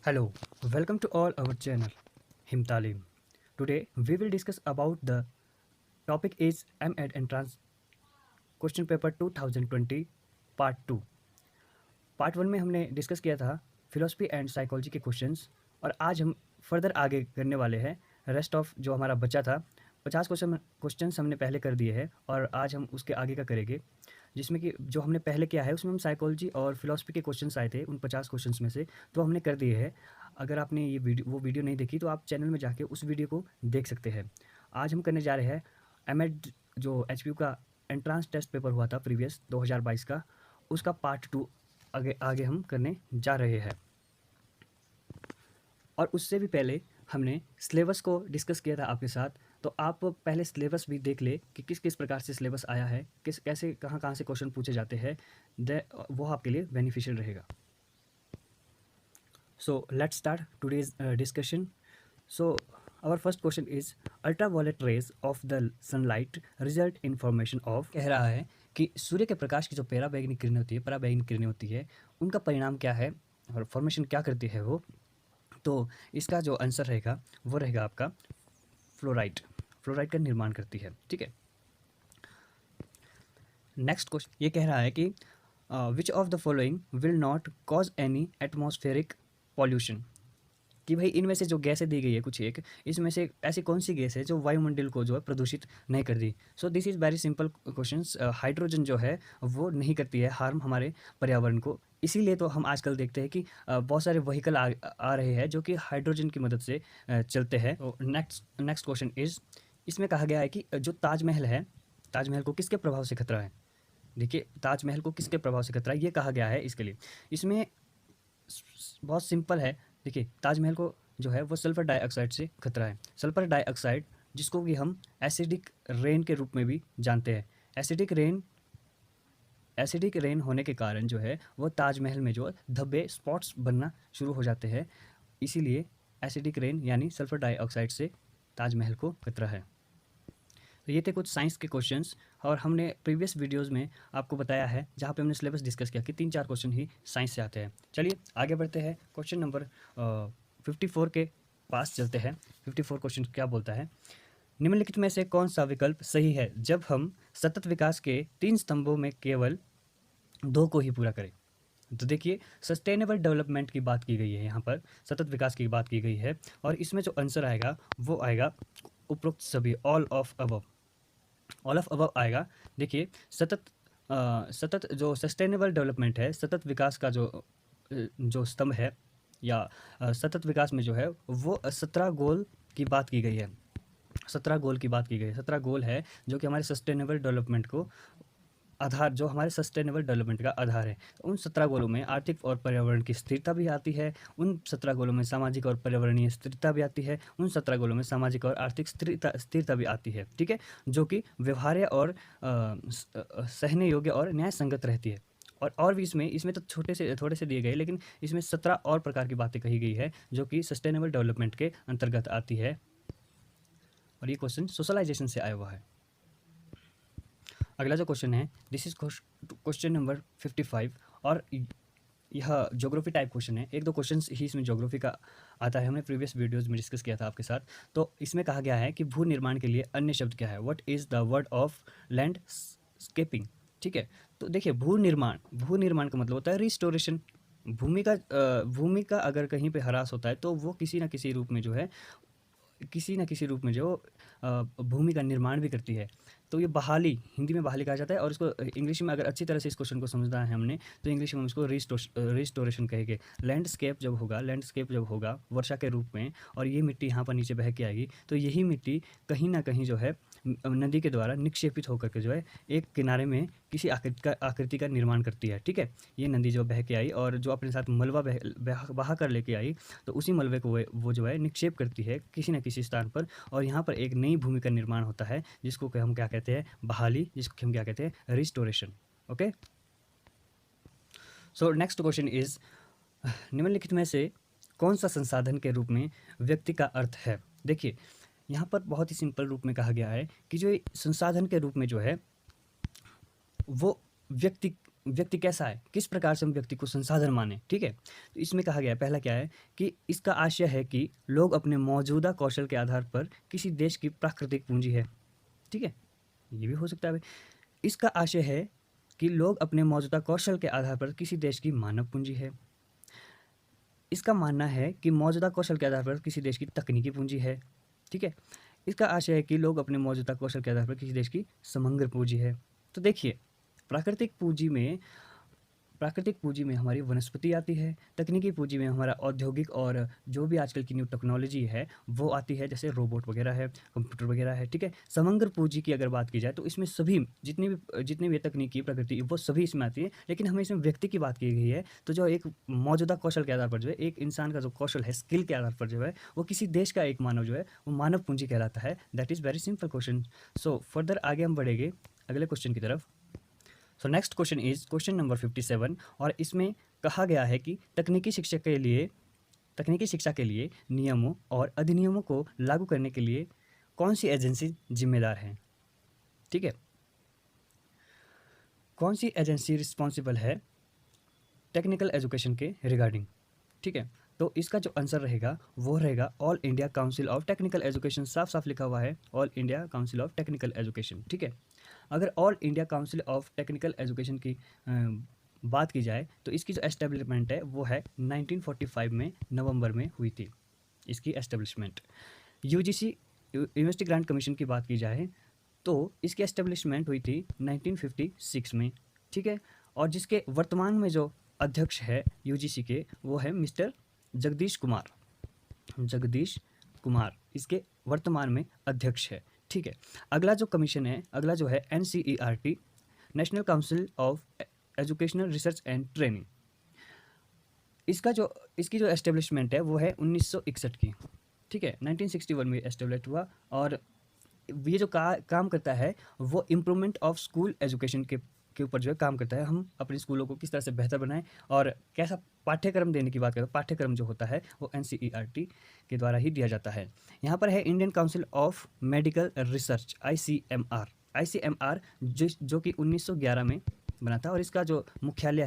Hello, welcome to all our channel Himtalim. Today we will discuss about the topic is MEd Entrance Question Paper 2020 Part 2. Part 1 में हमने discuss किया था philosophy and psychology के questions और आज हम further आगे करने वाले हैं रेस्ट ऑफ जो हमारा बचा था 50 क्वेश्चंस हमने पहले कर दिए हैं और आज हम उसके आगे का करेंगे जिसमें कि जो हमने पहले किया है उसमें हम साइकोलॉजी और फिलोसफी के क्वेश्चंस आए थे उन 50 क्वेश्चंस में से तो हमने कर दिए हैं। अगर आपने ये वीडियो नहीं देखी तो आप चैनल में जाके उस वीडियो को देख सकते हैं। आज हम करने जा रहे हैं एमएड जो एचपीयू का एंट्रांस टेस्ट पेपर हुआ था प्रीवियस 2022 का, उसका पार्ट 2 आगे आगे हम करने जा रहे हैं। और उससे भी पहले हमने सिलेबस को डिस्कस किया था आपके साथ, तो आप पहले सिलेबस भी देख ले कि किस किस प्रकार से सिलेबस आया है, किस कैसे कहाँ कहाँ से क्वेश्चन पूछे जाते हैं, वो आपके लिए बेनिफिशियल रहेगा। So let's start today's discussion. So our first question is ultraviolet rays of the sunlight result in formation of. कह रहा है कि सूर्य के प्रकाश की जो पराबैंगनी किरणें होती है उनका परिणाम क्या है और फॉर्मेशन क्या करती है वो। तो इसका जो आंसर रहेगा वो रहेगा आपका फ्लोराइड का निर्माण करती है। ठीक है, नेक्स्ट क्वेश्चन ये कह रहा है कि which of the following will not cause any atmospheric pollution. कि भाई इनमें से जो गैसें दी गई है कुछ एक, इसमें से ऐसी कौन सी गैस है जो वायुमंडल को जो है प्रदूषित नहीं करती। So this is very simple questions. Hydrogen जो है वो नहीं करती है हार्म हमारे पर्यावरण को। इसीलिए तो हम आजकल देखते हैं कि बहुत सारे व्हीकल आ रहे हैं जो कि हाइड्रोजन की मदद से चलते हैं। नेक्स्ट क्वेश्चन इज, इसमें कहा गया है कि जो ताजमहल है, ताजमहल को किसके प्रभाव से खतरा है। देखिए, ताजमहल को किसके प्रभाव से खतरा है ये कहा गया है इसके लिए। इसमें बहुत सिंपल है। देखिए, ताजमहल को जो है वो सल्फर डाइऑक्साइड से खतरा है। सल्फर डाइऑक्साइड जिसको कि हम एसिडिक रेन के रूप में भी जानते हैं। एसिडिक रेन होने के कारण जो है वो ताजमहल में जो धब्बे स्पॉट्स बनना शुरू हो जाते हैं। इसीलिए एसिडिक रेन यानी सल्फर डाइऑक्साइड से ताजमहल को खतरा है। तो ये थे कुछ साइंस के क्वेश्चंस और हमने प्रीवियस वीडियोस में आपको बताया है जहाँ पे हमने सिलेबस डिस्कस किया कि 3-4 क्वेश्चन ही साइंस से आते हैं। चलिए आगे बढ़ते हैं, क्वेश्चन नंबर 54 के पास चलते हैं। 54 क्वेश्चन क्या बोलता है, निम्नलिखित में से कौन सा विकल्प सही है जब हम सतत विकास के 3 स्तंभों में केवल 2 को ही पूरा करें। तो देखिए, सस्टेनेबल डेवलपमेंट की बात की गई है, यहाँ पर सतत विकास की बात की गई है और इसमें जो आंसर आएगा वो आएगा उपरोक्त सभी, ऑल ऑफ अबव आएगा। देखिए, सतत जो सस्टेनेबल डेवलपमेंट है, सतत विकास का जो स्तंभ है या सतत विकास में जो है वो 17 गोल की बात की गई है। 17 गोल की बात की गई है। 17 गोल है जो कि हमारे सस्टेनेबल डेवलपमेंट को आधार, जो हमारे सस्टेनेबल डेवलपमेंट का आधार है। तो उन 17 गोलों में आर्थिक और पर्यावरण की स्थिरता भी आती है, उन 17 गोलों में सामाजिक और पर्यावरणीय स्थिरता भी आती है, उन 17 गोलों में सामाजिक और आर्थिक स्थिरता भी आती है। ठीक है, जो कि व्यवहार्य और सहने योग्य और न्याय संगत रहती है। और भी इसमें तो थोड़े से दिए गए, लेकिन इसमें 17 और प्रकार की बातें कही गई है जो कि सस्टेनेबल डेवलपमेंट के अंतर्गत आती है। और ये क्वेश्चन सोशलाइजेशन से आया हुआ है। अगला जो क्वेश्चन है, दिस इज क्वेश्चन नंबर 55 और यह ज्योग्राफी टाइप क्वेश्चन है। 1-2 क्वेश्चन ही इसमें ज्योग्राफी का आता है, हमने प्रीवियस वीडियोस में डिस्कस किया था आपके साथ। तो इसमें कहा गया है कि भू निर्माण के लिए अन्य शब्द क्या है, what is the word of landscaping. ठीक है, तो देखिए, भू निर्माण का मतलब होता है रिस्टोरेशन। भूमि का अगर कहीं पे ह्रास होता है तो वो किसी न किसी रूप में जो भूमि का निर्माण भी करती है। तो ये बहाली, हिंदी में बहाली कहा जाता है और इसको इंग्लिश में अगर अच्छी तरह से इस क्वेश्चन को समझना है हमने तो इंग्लिश में हम इसको रिस्टोरेशन कहेंगे। लैंडस्केप जब होगा वर्षा के रूप में और ये मिट्टी यहाँ पर नीचे बह के आएगी, तो यही मिट्टी कहीं ना कहीं जो है नदी के द्वारा निक्षेपित होकर के जो है एक किनारे में किसी आकृति का निर्माण करती है। ठीक है, ये नदी जो बह के आई और जो अपने साथ मलबा बहा कर लेके आई, तो उसी मलबे को वो जो है निक्षेप करती है किसी न किसी स्थान पर और यहाँ पर एक नई भूमि का निर्माण होता है जिसको कि हम क्या कहते हैं, बहाली, जिसको कि हम क्या कहते हैं, restoration. Okay, so next question is, निम्नलिखित में से कौन सा संसाधन के रूप में व्यक्ति का अर्थ है। देखिए, यहाँ पर बहुत ही सिंपल रूप में कहा गया है कि जो संसाधन के रूप में जो है वो व्यक्ति व्यक्ति कैसा है, किस प्रकार से हम व्यक्ति को संसाधन माने, ठीक है। तो इसमें कहा गया है, पहला क्या है कि इसका आशय है कि लोग अपने मौजूदा कौशल के आधार पर किसी देश की प्राकृतिक पूंजी है, ठीक है, ये भी हो सकता है भाई। इसका आशय है कि लोग अपने मौजूदा कौशल के आधार पर किसी देश की मानव पूंजी है। इसका मानना है कि मौजूदा कौशल के आधार पर किसी देश की तकनीकी पूंजी है, ठीक है। इसका आशय है कि लोग अपने मौजूदा कौशल के आधार पर किसी देश की समग्र पूंजी है। तो देखिए, प्राकृतिक पूंजी में हमारी वनस्पति आती है, तकनीकी पूंजी में हमारा औद्योगिक और जो भी आजकल की न्यू टेक्नोलॉजी है वो आती है, जैसे रोबोट वगैरह है, कंप्यूटर वगैरह है, ठीक है। समग्र पूंजी की अगर बात की जाए तो इसमें सभी जितनी भी तकनीकी प्रगति वो सभी इसमें आती है, लेकिन हमें इसमें व्यक्ति की बात की गई है। तो जो एक मौजूदा कौशल के आधार पर जो है, एक इंसान का जो कौशल है, स्किल के आधार पर जो है, वो किसी देश का एक मानव जो है वो मानव पूंजी कहलाता है। That is very simple question. So further आगे हम बढ़ेंगे अगले क्वेश्चन की तरफ। So next question is question number 57, और इसमें कहा गया है कि तकनीकी शिक्षा के लिए नियमों और अधिनियमों को लागू करने के लिए कौन सी एजेंसी जिम्मेदार है, ठीक है। कौन सी एजेंसी रिस्पॉन्सिबल है टेक्निकल एजुकेशन के रिगार्डिंग, ठीक है। तो इसका जो आंसर रहेगा वो रहेगा all India council of technical education. साफ साफ लिखा हुआ है all India council of technical education, ठीक है। अगर all India council of technical education की बात की जाए तो इसकी जो एस्टेब्लिशमेंट है वो है 1945 में नवंबर में हुई थी इसकी establishment. UGC university grant commission की बात की जाए तो इसकी एस्टेब्लिशमेंट हुई थी 1956 में, ठीक है। और जिसके वर्तमान में जो अध्यक्ष है यूजीसी के वो है मिस्टर जगदीश कुमार इसके वर्तमान में अध्यक्ष है, ठीक है। अगला जो कमीशन है, अगला जो है NCERT, national council of educational research and training. इसकी जो एस्टेब्लिशमेंट है वो है 1961 की, ठीक है। 1961 में एस्टेब्लिश हुआ, और ये जो काम करता है वो इम्प्रूवमेंट ऑफ स्कूल एजुकेशन के ऊपर जो है काम करता है। हम अपने स्कूलों को किस तरह से बेहतर बनाएं और कैसा पाठ्यक्रम देने की बात करें, पाठ्यक्रम जो होता है वो NCERT के द्वारा ही दिया जाता है। यहाँ पर है Indian council of medical research ICMR जो कि 1911 में बना था, और इसका जो मुख्यालय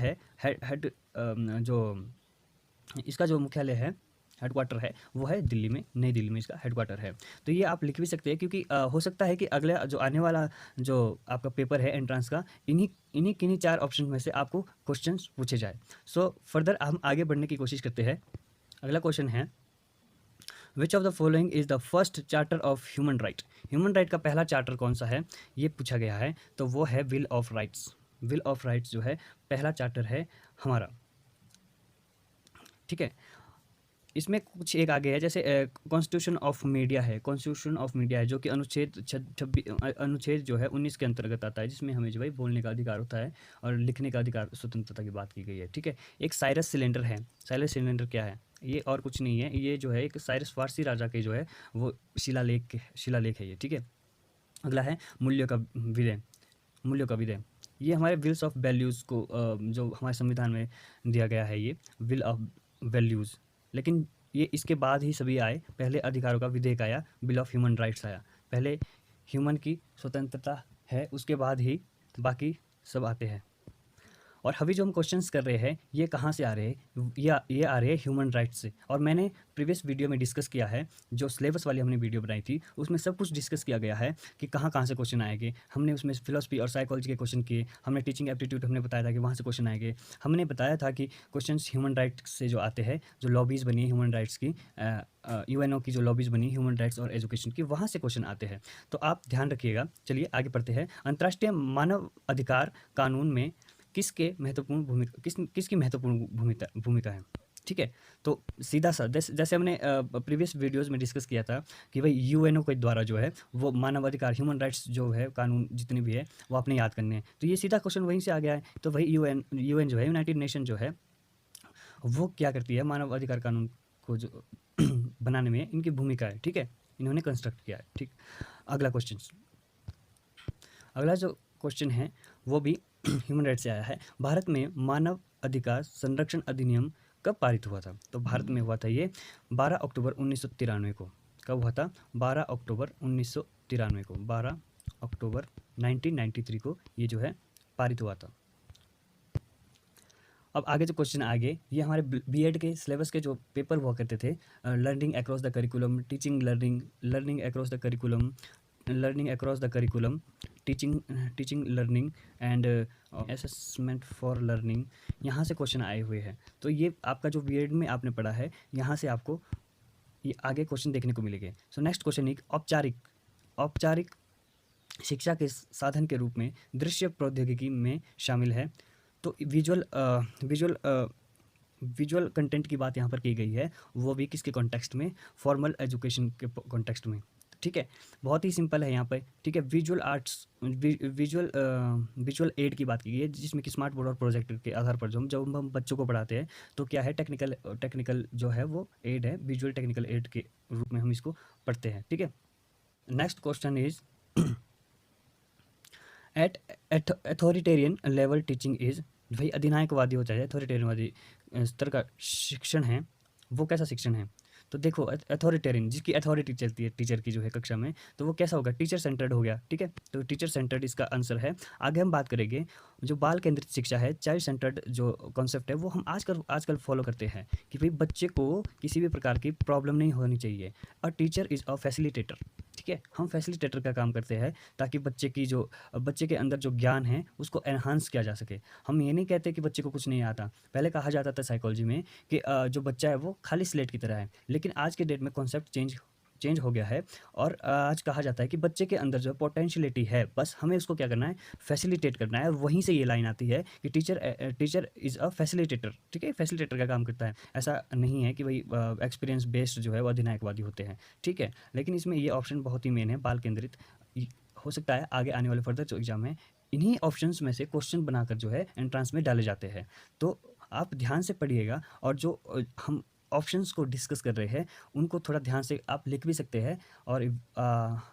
है हेडक्वार्टर है वो है दिल्ली में, नई दिल्ली में इसका हेडक्वार्टर है। तो ये आप लिख भी सकते हैं, क्योंकि हो सकता है कि अगले जो आने वाला जो आपका पेपर है एंट्रेंस का, किन्हीं 4 ऑप्शन में से आपको क्वेश्चंस पूछे जाए। सो फर्दर हम आगे बढ़ने की कोशिश करते हैं। अगला क्वेश्चन है which of the following is the first charter of human right. Human right का पहला चार्टर कौन सा है, ये पूछा गया है। तो वो है will of rights. Will of rights जो है पहला चार्टर है हमारा, ठीक है। इसमें कुछ एक आगे है, जैसे कॉन्स्टिट्यूशन ऑफ मीडिया है जो कि अनुच्छेद जो है 19 के अंतर्गत आता है, जिसमें हमें जो है बोलने का अधिकार होता है और लिखने का अधिकार, स्वतंत्रता की बात की गई है, ठीक है। एक साइरस सिलेंडर है। साइरस सिलेंडर क्या है, ये और कुछ नहीं है, ये जो है एक साइरस फारसी राजा के जो है वो शिलालेख है ये, ठीक है। अगला है मूल्यों का विदय। ये हमारे विल्स ऑफ वैल्यूज़ को जो हमारे संविधान में दिया गया है, ये विल ऑफ वैल्यूज़। लेकिन ये इसके बाद ही सभी आए, पहले अधिकारों का विधेयक आया, बिल ऑफ ह्यूमन राइट्स आया। पहले ह्यूमन की स्वतंत्रता है, उसके बाद ही बाकी सब आते हैं। और अभी जो हम क्वेश्चंस कर रहे हैं ये कहाँ से आ रहे हैं, ये आ रहे हैं ह्यूमन राइट्स से। और मैंने प्रीवियस वीडियो में डिस्कस किया है, जो सिलेबस वाली हमने वीडियो बनाई थी उसमें सब कुछ डिस्कस किया गया है कि कहाँ से क्वेश्चन आएंगे। हमने उसमें फिलोसफी और साइकोलॉजी के क्वेश्चन किए, हमने टीचिंग एप्टीट्यूड हमने बताया था कि वहाँ से क्वेश्चन आएंगे। हमने बताया था कि क्वेश्चन ह्यूमन राइट्स से जो आते हैं, जो लॉबीज़ बनी है ह्यूमन राइट्स की, UNO की जो लॉबीज़ बनी ह्यूमन राइट्स और एजुकेशन की, वहाँ से क्वेश्चन आते हैं। तो आप ध्यान रखिएगा। चलिए आगे बढ़ते हैं। अंतर्राष्ट्रीय मानव अधिकार कानून में किसकी महत्वपूर्ण भूमिका है, ठीक है। तो सीधा सा जैसे हमने प्रीवियस वीडियोस में डिस्कस किया था कि भाई UNO के द्वारा जो है वो मानव अधिकार, ह्यूमन राइट्स जो है कानून जितने भी है वो आपने याद करने हैं। तो ये सीधा क्वेश्चन वहीं से आ गया है। तो वही UN जो है, यूनाइटेड नेशन जो है, वो क्या करती है, मानव अधिकार कानून को जो बनाने में इनकी भूमिका है, ठीक है, इन्होंने कंस्ट्रक्ट किया है, ठीक। अगला जो क्वेश्चन है वो भी ह्यूमन राइट से आया है। भारत में मानव अधिकार संरक्षण अधिनियम कब पारित हुआ था। तो भारत में हुआ था ये 12 अक्टूबर 1993 को। कब हुआ था, 12 अक्टूबर 1993 को, 12 अक्टूबर 1993 को ये जो है पारित हुआ था। अब आगे जो क्वेश्चन आगे, ये हमारे बीएड के सिलेबस के जो पेपर हुआ करते थे, learning across the curriculum, teaching learning, learning across the curriculum, learning across the curriculum, teaching learning and assessment for learning, यहाँ से क्वेश्चन आए हुए हैं। तो ये आपका जो बीएड में आपने पढ़ा है, यहाँ से आपको ये आगे क्वेश्चन देखने को मिलेंगे। सो नेक्स्ट क्वेश्चन एक औपचारिक शिक्षा के साधन के रूप में दृश्य प्रौद्योगिकी में शामिल है। तो विजुअल कंटेंट की बात यहाँ पर की गई है, वो भी किसके कॉन्टेक्स्ट में, फॉर्मल एजुकेशन के कॉन्टेक्स्ट में। ठीक है, बहुत ही सिंपल है यहाँ पर। ठीक है, विजुअल एड की बात की गई है, जिसमें कि स्मार्ट बोर्ड और प्रोजेक्टर के आधार पर जब हम बच्चों को पढ़ाते हैं तो क्या है, टेक्निकल जो है वो एड है, विजुअल टेक्निकल एड के रूप में हम इसको पढ़ते हैं। ठीक है, next question is at authoritarian level teaching is, भाई अधिनायकवादी हो चाहे अथॉरिटेरियनवादी स्तर का शिक्षण है, वो कैसा शिक्षण है। तो देखो, अथॉरिटेरियन जिसकी अथॉरिटी चलती है टीचर की जो है कक्षा में, तो वो कैसा होगा, टीचर सेंटर्ड हो गया। ठीक है, तो टीचर सेंटर्ड इसका आंसर है। आगे हम बात करेंगे जो बाल केंद्रित शिक्षा है, चाइल्ड सेंटर्ड जो कॉन्सेप्ट है, वो हम आजकल फॉलो करते हैं कि भाई बच्चे को किसी भी प्रकार की प्रॉब्लम नहीं होनी चाहिए। A teacher is a facilitator. ठीक है, हम फैसिलिटेटर का काम करते हैं ताकि बच्चे के अंदर जो ज्ञान है उसको एनहांस किया जा सके। हम ये नहीं कहते कि बच्चे को कुछ नहीं आता। पहले कहा जाता था साइकोलॉजी में कि जो बच्चा है वो खाली स्लेट की तरह है, लेकिन आज के डेट में कॉन्सेप्ट चेंज हो गया है और आज कहा जाता है कि बच्चे के अंदर जो पोटेंशियलिटी है, बस हमें उसको क्या करना है, फैसिलिटेट करना है। वहीं से ये लाइन आती है कि टीचर इज़ अ फैसिलिटेटर। ठीक है, फैसिलिटेटर का काम करता है। ऐसा नहीं है कि भाई एक्सपीरियंस बेस्ड जो है वो अधिनायकवादी होते हैं। ठीक है, लेकिन इसमें ये ऑप्शन बहुत ही मेन है, बाल केंद्रित। हो सकता है आगे आने वाले फर्दर जो एग्जाम है, इन्हीं ऑप्शंस में से क्वेश्चन बनाकर जो है एंट्रेंस में डाले जाते हैं। तो आप ध्यान से पढ़िएगा, और जो हम ऑप्शंस को डिस्कस कर रहे हैं उनको थोड़ा ध्यान से आप लिख भी सकते हैं, और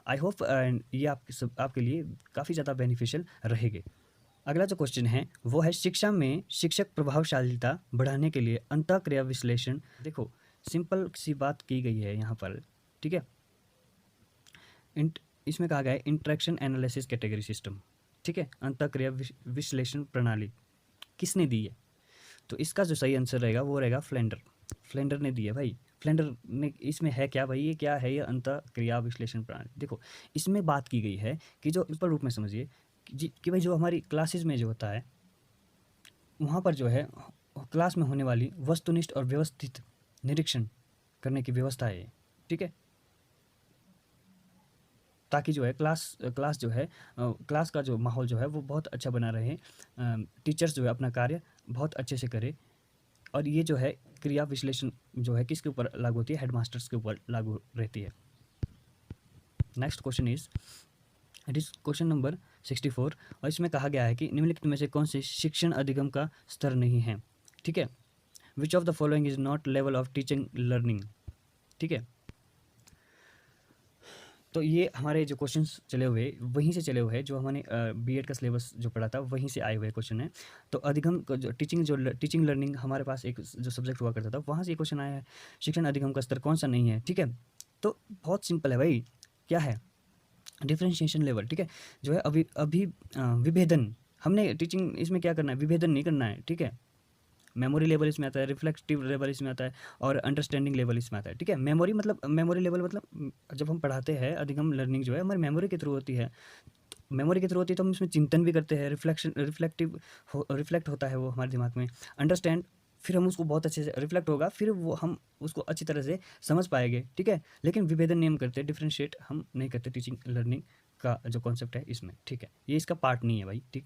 आई होप ये आपके लिए काफ़ी ज़्यादा बेनिफिशियल रहेंगे। अगला जो क्वेश्चन है वो है, शिक्षा में शिक्षक प्रभावशालीता बढ़ाने के लिए अंतःक्रिया विश्लेषण। देखो, सिंपल सी बात की गई है यहाँ पर। ठीक है, इसमें कहा गया है इंटरेक्शन एनालिसिस कैटेगरी सिस्टम। ठीक है, अंतःक्रिया विश्लेषण प्रणाली किसने दी है, तो इसका जो सही आंसर रहेगा वो रहेगा फ्लेंडर ने दी है भाई। फ्लेंडर ने, इसमें है क्या भाई, ये क्या है, ये अंतःक्रिया विश्लेषण प्रणाली। देखो, इसमें बात की गई है कि जो इस पर रूप में समझिए कि भाई जो हमारी क्लासेस में जो होता है, वहाँ पर जो है क्लास में होने वाली वस्तुनिष्ठ और व्यवस्थित निरीक्षण करने की व्यवस्था है। ठीक है, ताकि जो है क्लास जो है क्लास का जो माहौल जो है वो बहुत अच्छा बना रहे, टीचर्स जो है अपना कार्य बहुत अच्छे से करे। और ये जो है क्रिया विश्लेषण जो है किसके ऊपर लागू होती है, हेडमास्टर्स के ऊपर लागू रहती है। Next question it is question number 64, और इसमें कहा गया है कि निम्नलिखित में से कौन से शिक्षण अधिगम का स्तर नहीं है। ठीक है, which of the following is not level of teaching learning. ठीक है, तो ये हमारे जो क्वेश्चंस चले हुए वहीं से चले हुए हैं, जो हमने बीएड का सिलेबस जो पढ़ा था वहीं से आए हुए क्वेश्चन है। तो अधिगम जो टीचिंग लर्निंग हमारे पास एक जो सब्जेक्ट हुआ करता था, वहाँ से ये क्वेश्चन आया है, शिक्षण अधिगम का स्तर कौन सा नहीं है। ठीक है, तो बहुत सिंपल है भाई, क्या है, डिफ्रेंशिएशन लेवल। ठीक है, जो है अभी विभेदन, हमने टीचिंग इसमें क्या करना है, विभेदन नहीं करना है। ठीक है, मेमोरी लेवल इसमें आता है, रिफ्लेक्टिव लेवल इसमें आता है, और अंडरस्टैंडिंग लेवल इसमें आता है। ठीक है, मेमोरी लेवल मतलब जब हम पढ़ाते हैं अधिगम लर्निंग जो है हमारी मेमोरी के थ्रू होती है। मेमोरी के थ्रू होती है तो हम इसमें चिंतन भी करते हैं, रिफ्लेक्ट होता है वो हमारे दिमाग में। अंडरस्टैंड, फिर हम उसको बहुत अच्छे से रिफ्लेक्ट होगा, फिर वो हम उसको अच्छी तरह से समझ पाएंगे। ठीक है, लेकिन विभेदन नहीं हम करते, डिफ्रेंशिएट हम नहीं करते टीचिंग लर्निंग का जो कॉन्सेप्ट है इसमें। ठीक है, ये इसका पार्ट नहीं है भाई। ठीक,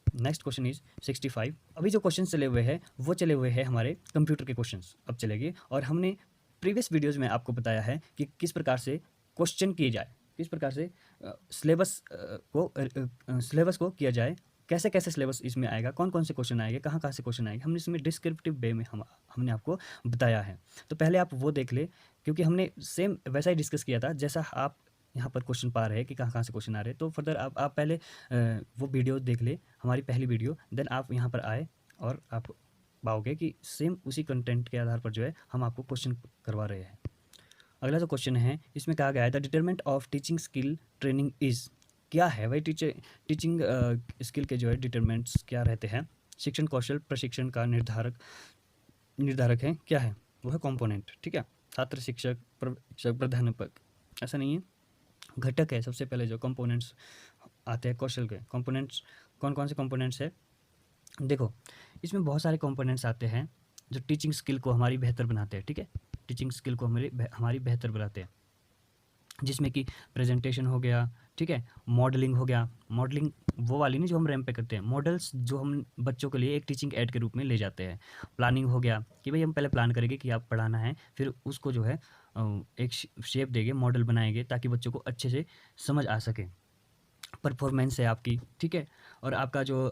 नेक्स्ट क्वेश्चन इज 65। अभी जो क्वेश्चन चले हुए हैं वो चले हुए हैं हमारे कंप्यूटर के क्वेश्चंस अब चलेंगे, और हमने प्रीवियस वीडियोस में आपको बताया है कि किस प्रकार से क्वेश्चन किए जाए, किस प्रकार से सिलेबस को किया जाए, कैसे कैसे सिलेबस इसमें आएगा, कौन कौन से क्वेश्चन आएंगे, कहाँ कहाँ से क्वेश्चन आएंगे, हमने इसमें डिस्क्रिप्टिव वे में हमने आपको बताया है। तो पहले आप वो देख ले, क्योंकि हमने सेम वैसा ही डिस्कस किया था जैसा आप यहाँ पर क्वेश्चन पा रहे हैं कि कहाँ कहाँ से क्वेश्चन आ रहे हैं। तो फर्दर आप पहले वो वीडियो देख ले, हमारी पहली वीडियो, देन आप यहाँ पर आए और आप पाओगे कि सेम उसी कंटेंट के आधार पर जो है हम आपको क्वेश्चन करवा रहे हैं। अगला जो क्वेश्चन है इसमें कहा गया है, the determinant of teaching skill training is, क्या है भाई टीचिंग स्किल के जो है डिटरमिनेंट्स क्या रहते हैं। शिक्षण कौशल प्रशिक्षण का निर्धारक है, क्या है, वो है कंपोनेंट, ठीक है। छात्र, शिक्षक, प्राध्यापक, ऐसा नहीं है, घटक है। सबसे पहले जो कंपोनेंट्स आते हैं कौशल के, कंपोनेंट्स कौन कौन से कंपोनेंट्स है, देखो इसमें बहुत सारे कंपोनेंट्स आते हैं जो टीचिंग स्किल को हमारी बेहतर बनाते हैं, ठीक है। टीचिंग स्किल को हमारी बेहतर बनाते हैं, जिसमें कि प्रेजेंटेशन हो गया, ठीक है, मॉडलिंग हो गया। मॉडलिंग वो वाली नहीं जो हम रैंप पे करते हैं, मॉडल्स जो हम बच्चों के लिए एक टीचिंग एड के रूप में ले जाते हैं। प्लानिंग हो गया कि भाई हम पहले प्लान करेंगे कि आप पढ़ाना है, फिर उसको जो है एक शेप देंगे, मॉडल बनाएंगे ताकि बच्चों को अच्छे से समझ आ सके। परफॉर्मेंस है आपकी, ठीक है, और आपका जो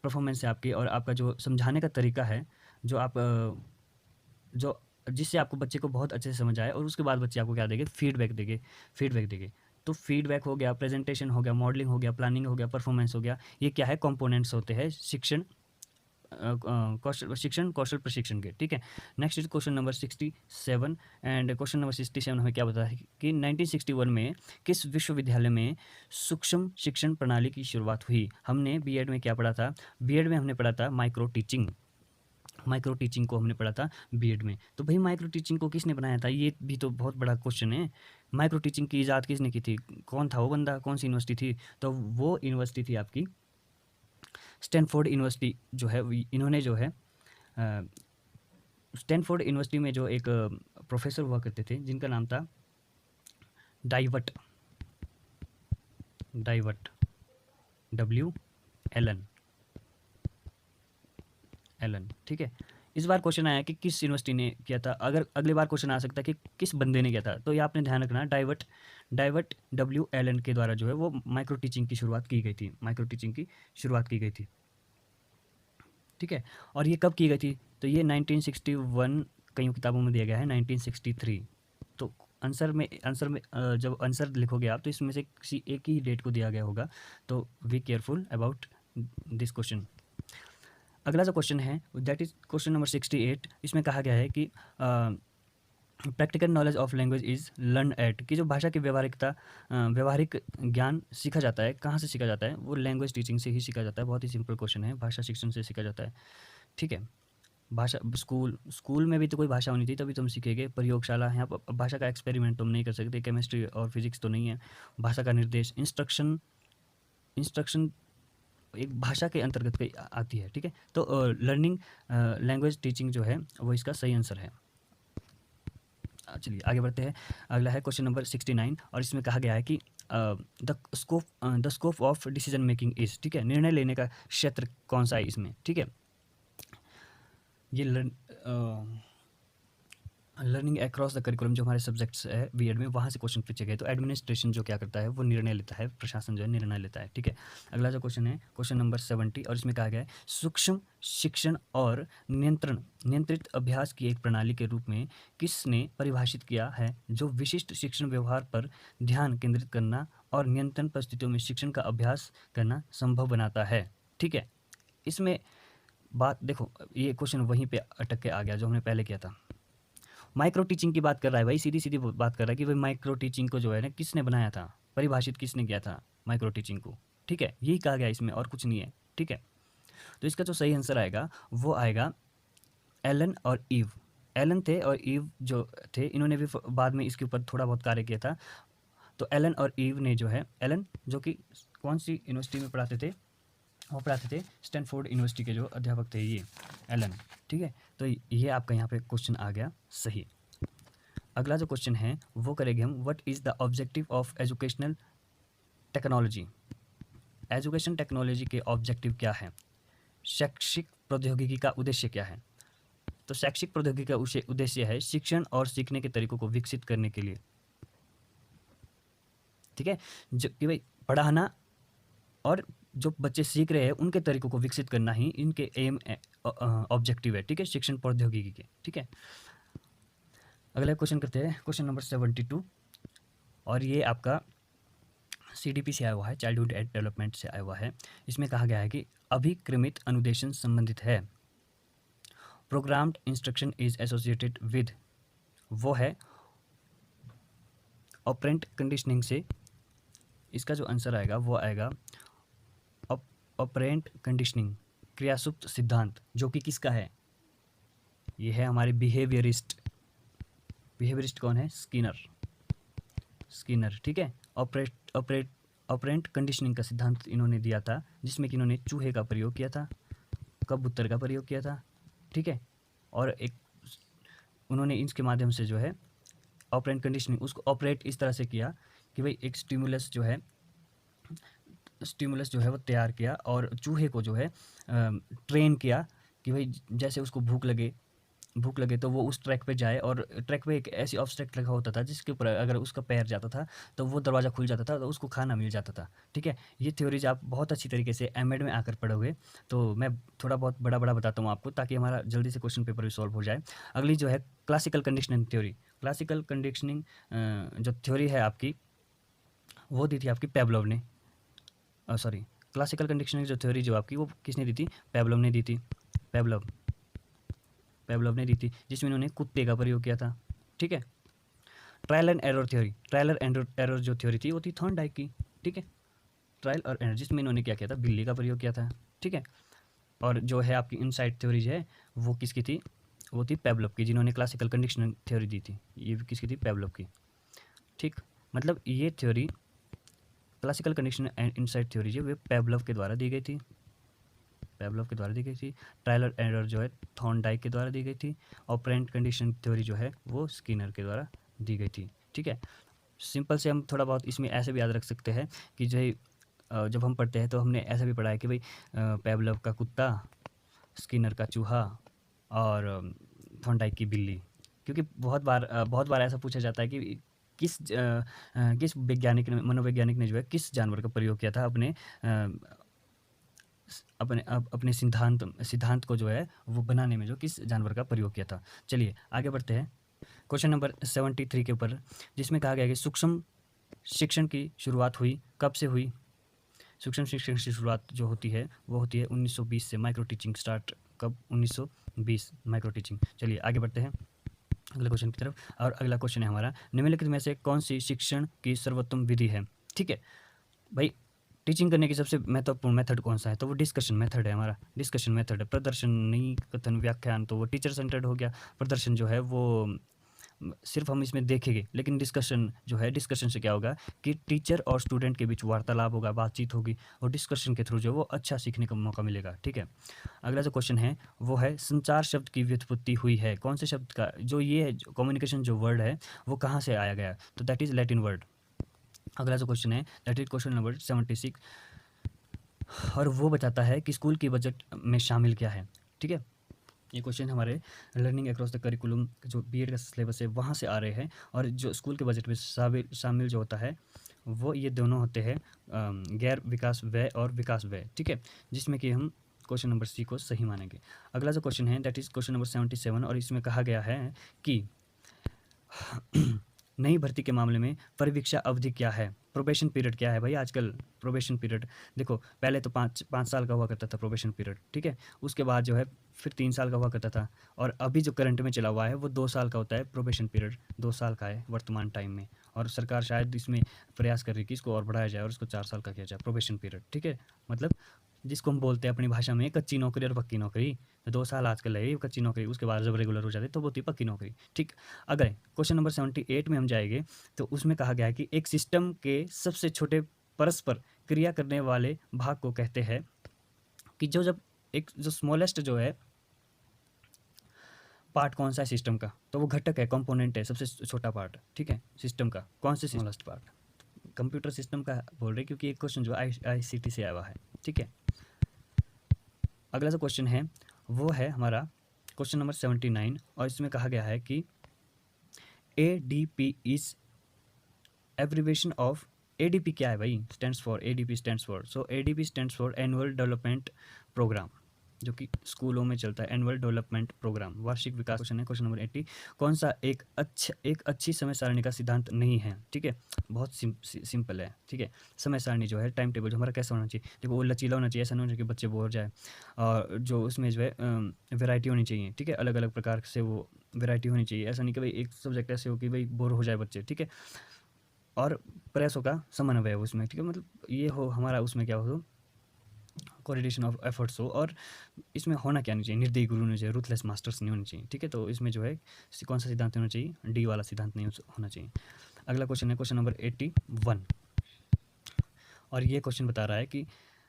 परफॉर्मेंस है आपकी, और आपका जो समझाने का तरीका है, जो आप जो जिससे आपको बच्चे को बहुत अच्छे से समझ आए, और उसके बाद बच्चे आपको क्या देंगे, फीडबैक देंगे। तो फीडबैक हो गया, प्रेजेंटेशन हो गया, मॉडलिंग हो गया, प्लानिंग हो गया, परफॉर्मेंस हो गया, ये क्या है, कंपोनेंट्स होते हैं शिक्षण कौशल प्रशिक्षण के, ठीक है। Next is question number 67, and question number 67 हमें क्या बताता है कि 1961 में किस विश्वविद्यालय में सूक्ष्म शिक्षण प्रणाली की शुरुआत हुई। हमने बीएड में क्या पढ़ा था, बीएड में हमने पढ़ा था माइक्रो टीचिंग को हमने पढ़ा था बीएड में। तो भाई माइक्रो टीचिंग को किसने बनाया था, ये भी तो बहुत बड़ा क्वेश्चन है। माइक्रो टीचिंग की इजाद किसने की थी, कौन था वो बंदा, कौन सी यूनिवर्सिटी थी, तो वो यूनिवर्सिटी थी आपकी स्टैनफोर्ड यूनिवर्सिटी जो है। इन्होंने जो है स्टैनफोर्ड यूनिवर्सिटी में जो एक प्रोफेसर हुआ करते थे जिनका नाम था डाइवट W एलन, ठीक है। इस बार क्वेश्चन आया कि किस यूनिवर्सिटी ने किया था, अगर अगली बार क्वेश्चन आ सकता है कि किस बंदे ने किया था, तो ये आपने ध्यान रखना, डाइवट W एलन के द्वारा जो है वो माइक्रो टीचिंग की शुरुआत की गई थी, ठीक है। और ये कब की गई थी, तो ये 1961, कई किताबों में दिया गया है 1963। तो आंसर में जब आंसर लिखोगे आप तो इसमें से किसी एक ही डेट को दिया गया होगा, तो be careful about this question. अगला जो क्वेश्चन है दैट इज क्वेश्चन नंबर 68। इसमें कहा गया है कि practical knowledge of language is learn eight, कि जो भाषा की व्यवहारिक ज्ञान सीखा जाता है, कहाँ से सीखा जाता है, वो लैंग्वेज टीचिंग से ही सीखा जाता है। बहुत ही सिंपल क्वेश्चन है, भाषा शिक्षण से सीखा जाता है, ठीक है। भाषा स्कूल में भी तो कोई भाषा होनी चाहिए तभी तुम सीखेंगे। प्रयोगशाला, यहाँ पर भाषा का एक्सपेरिमेंट तुम नहीं कर सकते, केमिस्ट्री और फिजिक्स तो नहीं है। भाषा का निर्देश, इंस्ट्रक्शन एक भाषा के अंतर्गत आती है, ठीक है। तो लर्निंग लैंग्वेज टीचिंग जो है वो इसका सही आंसर है। चलिए आगे बढ़ते हैं। अगला है क्वेश्चन नंबर 69, और इसमें कहा गया है कि the scope of decision making is, ठीक है, निर्णय लेने का क्षेत्र कौन सा है इसमें, ठीक है। ये लर्निंग अक्रॉस द करिकुलम जो हमारे सब्जेक्ट्स है बीएड में, वहाँ से क्वेश्चन पूछे गए। तो एडमिनिस्ट्रेशन जो क्या करता है वो निर्णय लेता है, प्रशासन जो है निर्णय लेता है, ठीक है। अगला जो क्वेश्चन है क्वेश्चन नंबर 70, और इसमें कहा गया है सूक्ष्म शिक्षण और नियंत्रित अभ्यास की एक प्रणाली के रूप में किसने परिभाषित किया है जो विशिष्ट शिक्षण व्यवहार पर ध्यान केंद्रित करना और नियंत्रण परिस्थितियों में शिक्षण का अभ्यास करना संभव बनाता है, ठीक है। इसमें बात देखो, ये क्वेश्चन वहीं पे अटक के आ गया जो हमने पहले किया था। माइक्रो टीचिंग की बात कर रहा है भाई, सीधी सीधी बात कर रहा है कि भाई माइक्रो टीचिंग को जो है ना किसने बनाया था, परिभाषित किसने किया था माइक्रो टीचिंग को, ठीक है। यही कहा गया इसमें, और कुछ नहीं है, ठीक है। तो इसका जो सही आंसर आएगा वो आएगा एलन और ईव। एलन थे और ईव जो थे, इन्होंने भी बाद में इसके ऊपर थोड़ा बहुत कार्य किया था। तो एलन और ईव ने जो है, एलन जो कि कौन सी यूनिवर्सिटी में पढ़ाते थे, वो पढ़ाते थे स्टैनफोर्ड यूनिवर्सिटी के जो अध्यापक थे ये एलन, ठीक है। तो ये आपका यहाँ पे क्वेश्चन आ गया सही। अगला जो क्वेश्चन है वो करेंगे हम, what is the objective of educational technology. Education technology के ऑब्जेक्टिव क्या है, शैक्षिक प्रौद्योगिकी का उद्देश्य क्या है। तो शैक्षिक प्रौद्योगिकी का उद्देश्य है शिक्षण और सीखने के तरीकों को विकसित करने के लिए, ठीक है। जो कि भाई पढ़ाना और जो बच्चे सीख रहे हैं उनके तरीकों को विकसित करना ही इनके एम ऑब्जेक्टिव है, ठीक है, शिक्षण प्रौद्योगिकी के, ठीक है। अगला क्वेश्चन करते हैं क्वेश्चन नंबर 72, और ये आपका CDP से आया हुआ है, चाइल्डहुड एड डेवलपमेंट से आया हुआ है। इसमें कहा गया है कि अभिक्रमित अनुदेशन संबंधित है, programmed instruction is associated with, वो है ऑपरेंट कंडीशनिंग से। इसका जो आंसर आएगा वो आएगा ऑपरेंट कंडीशनिंग क्रियासुप्त सिद्धांत, जो कि किसका है? ये है हमारे बिहेवियरिस्ट। बिहेवियरिस्ट कौन है? स्किनर, ठीक है। ऑपरेंट कंडीशनिंग का सिद्धांत इन्होंने दिया था, जिसमें कि इन्होंने चूहे का प्रयोग किया था, कबूतर का प्रयोग किया था, ठीक है। और एक उन्होंने इसके माध्यम से जो है ऑपरेंट कंडीशनिंग उसको ऑपरेट इस तरह से किया कि भाई एक स्टिमुलस जो है वो तैयार किया और चूहे को जो है ट्रेन किया कि भाई जैसे उसको भूख लगे तो वो उस ट्रैक पे जाए, और ट्रैक पे एक ऐसी ऑब्स्ट्रक्ट लगा होता था जिसके ऊपर अगर उसका पैर जाता था तो वो दरवाज़ा खुल जाता था, तो उसको खाना मिल जाता था, ठीक है। ये थ्योरीज आप बहुत अच्छी तरीके से एमएड में आकर पढ़ोगे, तो मैं थोड़ा बहुत बड़ा बड़ा बताता हूँ आपको, ताकि हमारा जल्दी से क्वेश्चन पेपर भी सॉल्व हो जाए। अगली जो है classical conditioning theory. Classical conditioning जो थ्योरी है आपकी, वो दी थी आपकी पेवलोव ने। सॉरी, क्लासिकल कंडीशनिंग जो थ्योरी जो आपकी, वो किसने दी थी? पेवलोव ने दी थी। पेवलोव ने दी थी, जिसमें इन्होंने कुत्ते का प्रयोग किया था, ठीक है। Trial and error theory, trial and error जो थ्योरी थी वो थी थॉर्नडाइक की, ठीक है। ट्रायल और एरर, जिसमें इन्होंने क्या किया था? बिल्ली का प्रयोग किया था, ठीक है। और जो है आपकी इनसाइट थ्योरी है वो किसकी थी? वो थी पेवलोव की, जिन्होंने क्लासिकल कंडीशनिंग थ्योरी दी थी। ये भी किसकी थी? पेवलोव की, ठीक। मतलब ये theory classical conditioning and insight theory जो वे पेवलोव के द्वारा दी गई थी। ट्रायल और एरर जो है थॉर्नडाइक के द्वारा दी गई थी। ऑपरेंट कंडीशन थ्योरी जो है वो स्किनर के द्वारा दी गई थी, ठीक है। सिंपल से हम थोड़ा बहुत इसमें ऐसे भी याद रख सकते हैं कि जो जब हम पढ़ते हैं तो हमने ऐसा भी पढ़ा है कि भाई पेवलोव का कुत्ता, स्किनर का चूहा और थॉर्नडाइक की बिल्ली। क्योंकि बहुत बार ऐसा पूछा जाता है कि किस मनोवैज्ञानिक ने जो है किस जानवर का प्रयोग किया था अपने सिद्धांत को जो है वो बनाने में, जो किस जानवर का प्रयोग किया था। चलिए आगे बढ़ते हैं क्वेश्चन नंबर 73 के ऊपर, जिसमें कहा गया कि सूक्ष्म शिक्षण की शुरुआत हुई कब से हुई? सूक्ष्म शिक्षण की शुरुआत जो होती है वो होती है 1920 से। माइक्रो टीचिंग स्टार्ट कब? 1920 माइक्रो टीचिंग। चलिए आगे बढ़ते हैं अगले क्वेश्चन की तरफ। और अगला क्वेश्चन है हमारा, निम्नलिखित में से कौन सी शिक्षण की सर्वोत्तम विधि है? ठीक है भाई, टीचिंग करने की सबसे महत्वपूर्ण मेथड कौन सा है? तो वो डिस्कशन मेथड है, हमारा डिस्कशन मेथड है। प्रदर्शन नहीं, कथन व्याख्यान तो वो टीचर सेंटर्ड हो गया। प्रदर्शन जो है वो सिर्फ हम इसमें देखेंगे, लेकिन डिस्कशन जो है, डिस्कशन से क्या होगा कि टीचर और स्टूडेंट के बीच वार्तालाप होगा, बातचीत होगी, और डिस्कशन के थ्रू जो वो अच्छा सीखने का मौका मिलेगा, ठीक है। अगला जो क्वेश्चन है वो है, संचार शब्द की व्युत्पत्ति हुई है कौन से शब्द का? जो ये है कम्युनिकेशन जो वर्ड है वो कहाँ से आया गया? तो दैट इज़ लैटिन वर्ड। अगला जो क्वेश्चन है दैट इज क्वेश्चन नंबर 76, और वो बताता है कि स्कूल की बजट में शामिल क्या है, ठीक है। ये क्वेश्चन हमारे लर्निंग अक्रॉस द करिकुलम जो बीएड का सिलेबस है वहाँ से आ रहे हैं, और जो स्कूल के बजट में शामिल जो होता है वो ये दोनों होते हैं, गैर विकास व्यय और विकास व्यय, ठीक है। जिसमें कि हम क्वेश्चन नंबर सी को सही मानेंगे। अगला जो क्वेश्चन है दैट इज़ क्वेश्चन नंबर 77, और इसमें कहा गया है कि नई भर्ती के मामले में परिवीक्षा अवधि क्या है? प्रोबेशन पीरियड क्या है भाई? आजकल प्रोबेशन पीरियड देखो, पहले तो पाँच साल का हुआ करता था प्रोबेशन पीरियड, ठीक है। उसके बाद जो है फिर 3 साल का हुआ करता था, और अभी जो करंट में चला हुआ है वो 2 साल का होता है। प्रोबेशन पीरियड 2 साल का है वर्तमान टाइम में, और सरकार शायद इसमें प्रयास कर रही है कि इसको और बढ़ाया जाए और इसको 4 साल का किया जाए प्रोबेशन पीरियड, ठीक है। मतलब जिसको हम बोलते हैं अपनी भाषा में कच्ची नौकरी और पक्की नौकरी। तो 2 साल आजकल है कच्ची नौकरी, उसके बाद जब रेगुलर हो जाती है तो वो होती है पक्की नौकरी, ठीक। अगर क्वेश्चन नंबर 78 में हम जाएंगे तो उसमें कहा गया है कि एक सिस्टम के सबसे छोटे परस्पर क्रिया करने वाले भाग को कहते हैं कि जब एक जो स्मॉलेस्ट जो है पार्ट कौन सा है सिस्टम का, तो वो घटक है, कंपोनेंट है, सबसे छोटा पार्ट, ठीक है, सिस्टम का। कौन से स्मॉलेस्ट पार्ट? कंप्यूटर सिस्टम का बोल रहे, क्योंकि एक क्वेश्चन जो ICT से आया हुआ है, ठीक है। अगला जो क्वेश्चन है वो है हमारा क्वेश्चन नंबर 79, और इसमें कहा गया है कि ADP is abbreviation of. ADP क्या है भाई? Stands for, ADP stands for, so ADP stands for annual development programme, जो कि स्कूलों में चलता है, एनुअल डेवलपमेंट प्रोग्राम, वार्षिक विकास। क्वेश्चन है क्वेश्चन नंबर 80, कौन सा एक अच्छी समय सारणी का सिद्धांत नहीं है? ठीक है, बहुत सिंपल है, ठीक है। समय सारणी जो है, टाइम टेबल जो हमारा कैसा होना चाहिए? देखो वो लचीला होना चाहिए, ऐसा नहीं होना चाहिए कि बच्चे बोर हो जाए, और जो उसमें जो है वेराइटी होनी चाहिए, ठीक है, अलग अलग प्रकार से वो वेराइटी होनी चाहिए। ऐसा नहीं कि भाई एक सब्जेक्ट ऐसे हो कि भाई बोर हो जाए बच्चे, ठीक है। और प्रयासों का समन्वय हो उसमें, ठीक है। मतलब ये हो हमारा उसमें क्या हो कोऑर्डिनेशन ऑफ एफर्ट्स हो, और इसमें होना क्या नहीं चाहिए, निर्दयी गुरु होने चाहिए, रूथलेस मास्टर्स नहीं होने चाहिए। ठीक है, तो इसमें जो है कौन सा सिद्धांत होना चाहिए, डी वाला सिद्धांत नहीं होना चाहिए। अगला क्वेश्चन है क्वेश्चन नंबर 81, और ये क्वेश्चन बता रहा है कि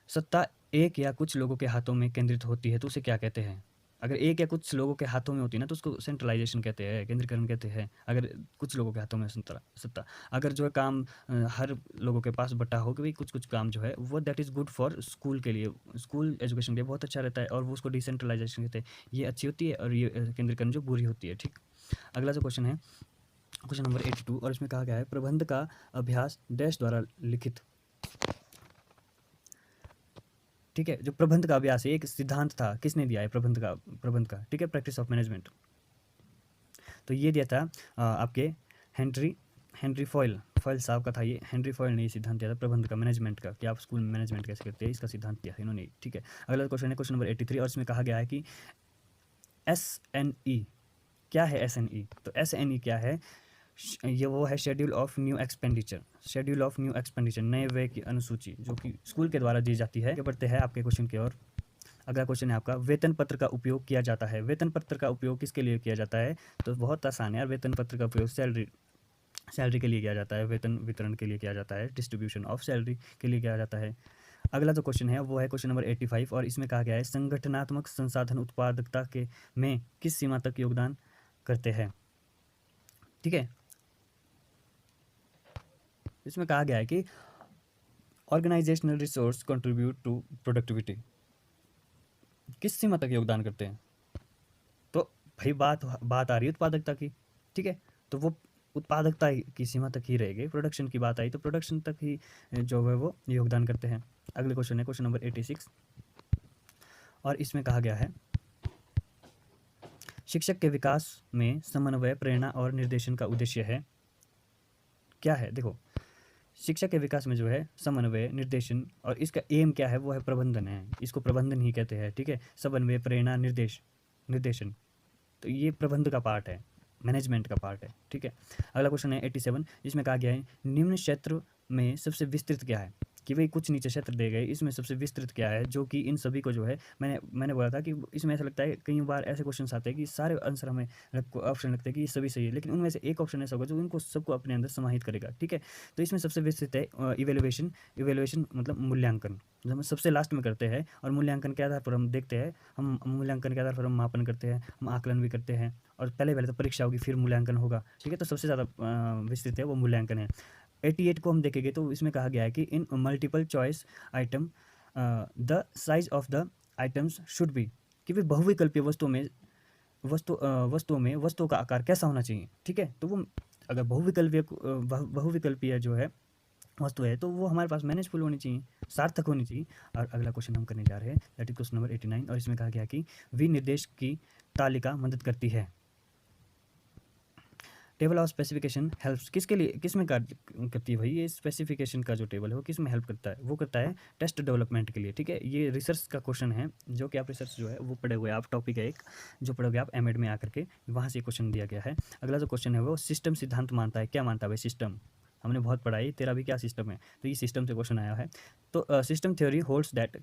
सत्ता एक या कुछ लोगों के हाथों में केंद्रित होती है तो उसे क्या कहते हैं। अगर एक या कुछ लोगों के हाथों में होती है ना तो उसको सेंट्रलाइजेशन कहते हैं, केंद्रीकरण कहते हैं। अगर कुछ लोगों के हाथों में सत्ता, अगर जो है काम हर लोगों के पास बटा हो कि भाई कुछ कुछ काम जो है वो that is good for school के लिए, स्कूल एजुकेशन के लिए बहुत अच्छा रहता है, और वो उसको डिसेंट्रलाइजेशन कहते हैं। ये अच्छी होती है और ये केंद्रीकरण जो बुरी होती है। ठीक, अगला जो क्वेश्चन है क्वेश्चन नंबर 82, और इसमें कहा गया है प्रबंध का अभ्यास डैश द्वारा लिखित। ठीक है, जो प्रबंध का अभ्यास है एक सिद्धांत था, किसने दिया है, प्रबंध का। ठीक है, प्रैक्टिस ऑफ मैनेजमेंट, तो ये दिया था आपके हेनरी फॉयल साहब का था ये। हेनरी फॉयल ने ये सिद्धांत दिया था प्रबंध का, मैनेजमेंट का, कि आप स्कूल में मैनेजमेंट कैसे करते हैं, इसका सिद्धांत दिया है इन्होंने। ठीक है, अगला क्वेश्चन है क्वेश्चन नंबर 83, और इसमें कहा गया है कि SNE क्या है। SNE, तो SNE क्या है, ये वो है schedule of new expenditure, schedule of new expenditure, नए व्यय की अनुसूची, जो कि स्कूल के द्वारा दी जाती है। बढ़ते हैं आपके क्वेश्चन की ओर। अगला क्वेश्चन है आपका वेतन पत्र का उपयोग किया जाता है। वेतन पत्र का उपयोग किसके लिए किया जाता है, तो बहुत आसान है यार, वेतन पत्र का उपयोग सैलरी के लिए किया जाता है, वेतन वितरण के लिए किया जाता है, डिस्ट्रीब्यूशन ऑफ सैलरी के लिए किया जाता है। अगला जो क्वेश्चन है वो है क्वेश्चन नंबर 85, और इसमें कहा गया है संगठनात्मक संसाधन उत्पादकता के में किस सीमा तक योगदान करते हैं। ठीक है, इसमें कहा गया है कि organisational resource contribute to productivity, किस सीमा तक योगदान करते हैं, तो भाई बात आ रही है उत्पादकता की। ठीक है, तो वो उत्पादकता की सीमा तक ही रहेगी, प्रोडक्शन की बात आई तो प्रोडक्शन तक ही जो है वो योगदान करते हैं। अगले क्वेश्चन है क्वेश्चन नंबर 86, और इसमें कहा गया है शिक्षक के विकास में समन्वय, प्रेरणा और निर्देशन का उद्देश्य है। क्या है, देखो शिक्षक के विकास में जो है समन्वय, निर्देशन, और इसका एम क्या है, वो है प्रबंधन है, इसको प्रबंधन ही कहते हैं। ठीक है, समन्वय, प्रेरणा, निर्देशन, तो ये प्रबंध का पार्ट है, मैनेजमेंट का पार्ट है। ठीक है, अगला क्वेश्चन है 87, जिसमें कहा गया है निम्न क्षेत्र में सबसे विस्तृत क्या है, कि भाई कुछ नीचे क्षेत्र दे गए, इसमें सबसे विस्तृत क्या है, जो कि इन सभी को जो है मैंने बोला था कि इसमें ऐसा लगता है कई बार ऐसे क्वेश्चन आते हैं कि सारे आंसर हमें ऑप्शन लगते हैं कि ये सभी सही है, लेकिन उनमें से एक ऑप्शन ऐसा होगा जो इनको सबको अपने अंदर समाहित करेगा। ठीक है, तो इसमें सबसे विस्तृत है इवेल्युएशन मतलब मूल्यांकन, जो हम सबसे लास्ट में करते हैं, और मूल्यांकन के आधार पर हम देखते हैं, हम मूल्यांकन के आधार पर हम मापन करते हैं, हम आकलन भी करते हैं, और पहले तो परीक्षा होगी फिर मूल्यांकन होगा। ठीक है, तो सबसे ज़्यादा विस्तृत है वो मूल्यांकन है। 88 को हम देखेंगे तो इसमें कहा गया है कि इन multiple choice item the size of the items should be, कि भाई बहुविकल्पीय वस्तुओं का आकार कैसा होना चाहिए। ठीक है, तो वो अगर बहुविकल्पीय जो है वस्तु है तो वो हमारे पास मैनेजफुल होनी चाहिए, सार्थक होनी चाहिए। और अगला क्वेश्चन हम करने जा रहे हैं दैट इज क्वेश्चन नंबर 89, और इसमें कहा गया कि विनिर्देश की तालिका मदद करती है। टेबल ऑफ स्पेसिफिकेशन हेल्प्स किसके लिए, किस में कार्य करती है भाई, ये स्पेसिफिकेशन का जो टेबल है वो किस में हेल्प करता है, वो करता है टेस्ट डेवलपमेंट के लिए। ठीक है, ये रिसर्च का क्वेश्चन है, जो कि आप रिसर्च जो है वो पढ़े हुए आप, टॉपिक है एक जो पढ़ोगे आप एमएड में आकर के, वहाँ से क्वेश्चन दिया गया है। अगला जो क्वेश्चन है वो सिस्टम सिद्धांत मानता है। क्या मानता है भाई, सिस्टम हमने बहुत पढ़ा है, तेरा भी क्या सिस्टम है, तो ये सिस्टम से क्वेश्चन आया है। तो सिस्टम थ्योरी होल्ड्स दैट,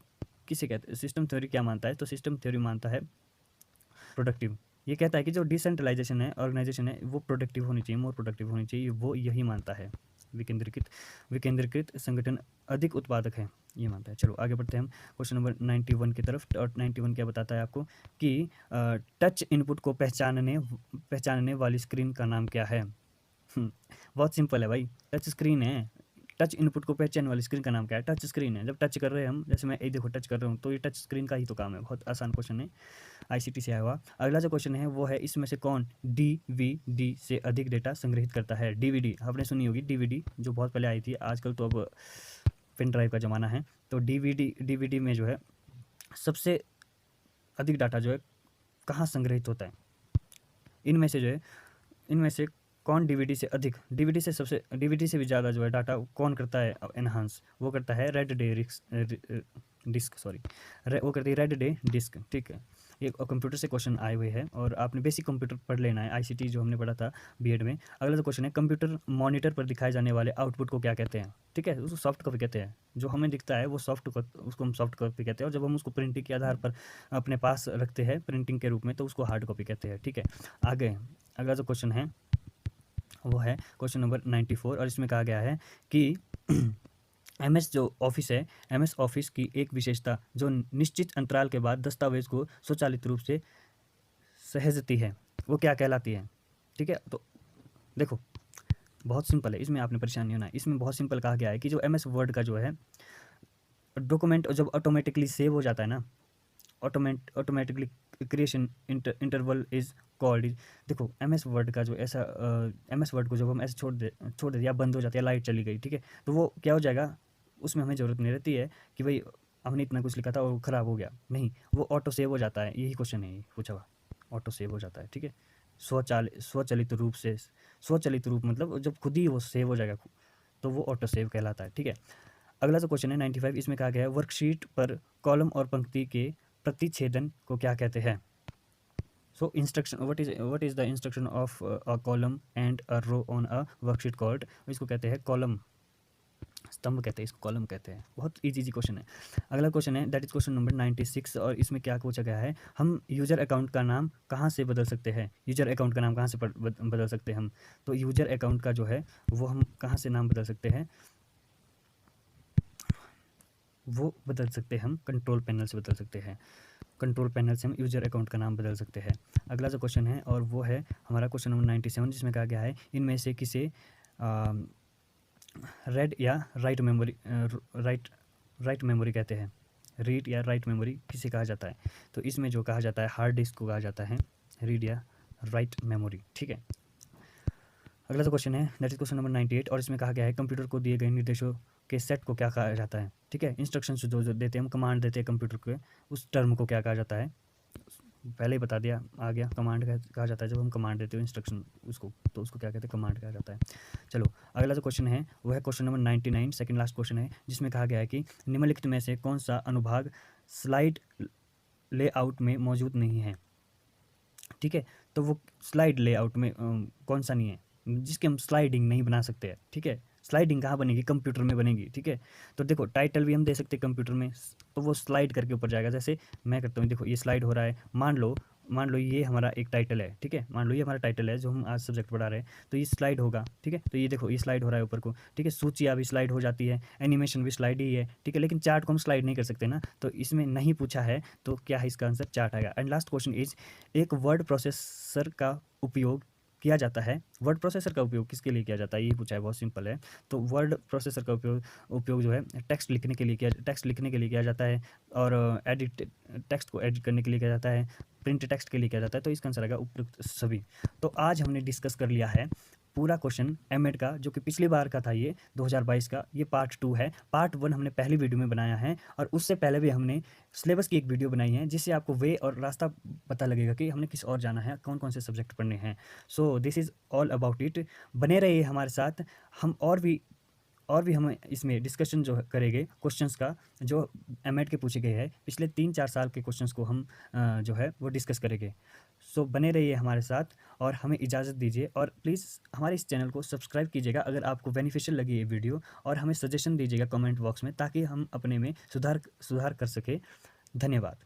किसे कहते हैं, सिस्टम थ्योरी क्या मानता है, तो सिस्टम थ्योरी मानता है प्रोडक्टिव, ये कहता है कि जो डिसेंट्रलाइजेशन है, ऑर्गेनाइजेशन है, वो प्रोडक्टिव होनी चाहिए, मोर प्रोडक्टिव होनी चाहिए, वो यही मानता है। विकेंद्रीकृत संगठन अधिक उत्पादक है, ये मानता है। चलो आगे बढ़ते हैं हम क्वेश्चन नंबर 91 की तरफ। और 91 क्या बताता है आपको कि टच इनपुट को पहचानने वाली स्क्रीन का नाम क्या है। बहुत सिंपल है भाई, टच स्क्रीन है। टच इनपुट को पहचानने वाली स्क्रीन का नाम क्या है, टच स्क्रीन है। जब टच कर रहे हैं हम, जैसे मैं ये देखो टच कर रहा हूँ, तो ये टच स्क्रीन का ही तो काम है। बहुत आसान क्वेश्चन है, आईसीटी से आया हुआ। अगला जो क्वेश्चन है वो है इसमें से कौन डीवीडी से अधिक डेटा संग्रहित करता है। डीवीडी आपने सुनी होगी, डीवीडी जो बहुत पहले आई थी, आजकल तो अब पेन ड्राइव का ज़माना है। तो डीवीडी में जो है सबसे अधिक डाटा जो है कहाँ संग्रहित होता है, इनमें से जो है, इनमें से कौन डीवीडी से अधिक, डीवीडी से भी ज़्यादा जो है डाटा कौन करता है एनहांस, वो करता है रेड डे डिस्क, वो करती है रेड डे डिस्क। ठीक है, ये कंप्यूटर से क्वेश्चन आए हुए हैं और आपने बेसिक कंप्यूटर पढ़ लेना है, आईसीटी जो हमने पढ़ा था बीएड में। अगला जो क्वेश्चन है, कंप्यूटर मॉनिटर पर दिखाए जाने वाले आउटपुट को क्या कहते हैं? ठीक है, उसको सॉफ्ट कॉपी कहते हैं। जो हमें दिखता है वो उसको हम सॉफ्ट कॉपी कहते हैं, और जब हम उसको प्रिंटिंग के आधार पर अपने पास रखते हैं प्रिंटिंग के रूप में, तो उसको हार्ड कॉपी कहते हैं। ठीक है, आगे अगला जो क्वेश्चन है वो है क्वेश्चन नंबर 94, और इसमें कहा गया है कि एमएस जो ऑफिस है, एमएस ऑफिस की एक विशेषता जो निश्चित अंतराल के बाद दस्तावेज को स्वचालित रूप से सहेजती है, वो क्या कहलाती है? ठीक है, तो देखो बहुत सिंपल है, इसमें आपने परेशान नहीं होना है। इसमें बहुत सिंपल कहा गया है कि जो एमएस वर्ड का जो है डॉक्यूमेंट जब ऑटोमेटिकली सेव हो जाता है ना, automatically creation interval is called. देखो एमएस वर्ड का जो ऐसा एमएस वर्ड को जब हम ऐसे छोड़ दे या बंद हो जाती है, लाइट चली गई, ठीक है, तो वो क्या हो जाएगा, उसमें हमें ज़रूरत नहीं रहती है कि भाई हमने इतना कुछ लिखा था और ख़राब हो गया, नहीं, वो ऑटो सेव हो जाता है। यही क्वेश्चन है, ये पूछा हुआ, ऑटो सेव हो जाता है। ठीक है, स्वचालित रूप से, स्वचालित रूप मतलब जब खुद ही वो सेव हो जाएगा, तो वो ऑटो सेव कहलाता है। ठीक है, अगला जो क्वेश्चन है 95, इसमें कहा गया है वर्कशीट पर कॉलम और पंक्ति के प्रतिच्छेदन को क्या कहते हैं? So instruction, what is the instruction of a column and a row on a worksheet called? इसको कहते हैं कॉलम, स्तंभ कहते हैं, इसको कॉलम कहते हैं। बहुत इजी क्वेश्चन है। अगला क्वेश्चन है दैट इज क्वेश्चन नंबर 96, और इसमें क्या पूछा गया है, हम यूजर अकाउंट का नाम कहाँ से बदल सकते हैं? यूजर अकाउंट का नाम कहाँ से बदल सकते हैं हम? तो यूजर अकाउंट का जो है वो हम कहाँ से नाम बदल सकते हैं? वो बदल सकते हैं हम कंट्रोल पैनल से बदल सकते हैं। कंट्रोल पैनल से हम यूजर अकाउंट का नाम बदल सकते हैं। अगला जो क्वेश्चन है और वो है हमारा क्वेश्चन नंबर 97, जिसमें कहा गया है इनमें से किसे रेड या राइट मेमोरी राइट मेमोरी कहते हैं? रीड या राइट मेमोरी किसे कहा जाता है? तो इसमें जो कहा जाता है हार्ड डिस्क को कहा जाता है रीड या राइट मेमोरी। ठीक है, अगला जो क्वेश्चन है दैट इज क्वेश्चन नंबर 98, और इसमें कहा गया है कंप्यूटर को दिए गए निर्देशों के सेट को क्या कहा जाता है? ठीक है, इंस्ट्रक्शंस जो देते हैं हम, कमांड देते हैं कंप्यूटर को, उस टर्म को क्या कहा जाता है? पहले ही बता दिया, आ गया, कमांड कहा जाता है। जब हम कमांड देते हो इंस्ट्रक्शन उसको, तो उसको क्या कहते हैं? कमांड कहा जाता है। चलो अगला जो क्वेश्चन है वो है question number 99, second last question है, जिसमें कहा गया है कि निम्नलिखित में से कौन सा अनुभाग स्लाइड लेआउट में मौजूद नहीं है? ठीक है, तो वो स्लाइड लेआउट में कौन सा नहीं है जिसके हम स्लाइडिंग नहीं बना सकते हैं? ठीक है, स्लाइडिंग कहाँ बनेगी? कंप्यूटर में बनेगी। ठीक है, तो देखो टाइटल भी हम दे सकते हैं कंप्यूटर में, तो वो स्लाइड करके ऊपर जाएगा। जैसे मैं करता हूँ, देखो ये स्लाइड हो रहा है, मान लो ये हमारा एक टाइटल है। ठीक है, मान लो ये हमारा टाइटल है जो हम आज सब्जेक्ट पढ़ा रहे हैं, तो ये स्लाइड होगा। ठीक है, तो ये देखो ये स्लाइड हो रहा है ऊपर को। ठीक है, सूची अभी स्लाइड हो जाती है, एनिमेशन भी स्लाइड ही है। ठीक है, लेकिन चार्ट को हम स्लाइड नहीं कर सकते ना, तो इसमें नहीं पूछा है, तो क्या है इसका आंसर? चार्ट आएगा। एंड लास्ट क्वेश्चन इज एक वर्ड प्रोसेसर का उपयोग किया जाता है। वर्ड प्रोसेसर का उपयोग किसके लिए किया जाता है? ये पूछा है, बहुत सिंपल है। तो वर्ड प्रोसेसर का उपयोग जो है टेक्स्ट लिखने के लिए किया जाता है, और टेक्स्ट को एडिट करने के लिए किया जाता है, प्रिंट टेक्स्ट के लिए किया जाता है। तो इसका आंसर आएगा उपयुक्त सभी। तो आज हमने डिस्कस कर लिया है पूरा क्वेश्चन एमएड का, जो कि पिछली बार का था, ये 2022 का, ये पार्ट 2 है। पार्ट 1 हमने पहली वीडियो में बनाया है, और उससे पहले भी हमने सिलेबस की एक वीडियो बनाई है, जिससे आपको वे और रास्ता पता लगेगा कि हमने किस और जाना है, कौन कौन से सब्जेक्ट पढ़ने हैं। So this is all about it. बने रहिए हमारे साथ, हम और भी हम इसमें डिस्कशन जो करेंगे क्वेश्चंस का, जो एमएड के पूछे गए हैं पिछले 3-4 साल के क्वेश्चंस को हम जो है वो डिस्कस करेंगे। सो बने रहिए हमारे साथ और हमें इजाज़त दीजिए, और प्लीज़ हमारे इस चैनल को सब्सक्राइब कीजिएगा अगर आपको बेनिफिशियल लगी ये वीडियो, और हमें सजेशन दीजिएगा कमेंट बॉक्स में, ताकि हम अपने में सुधार कर सके। धन्यवाद।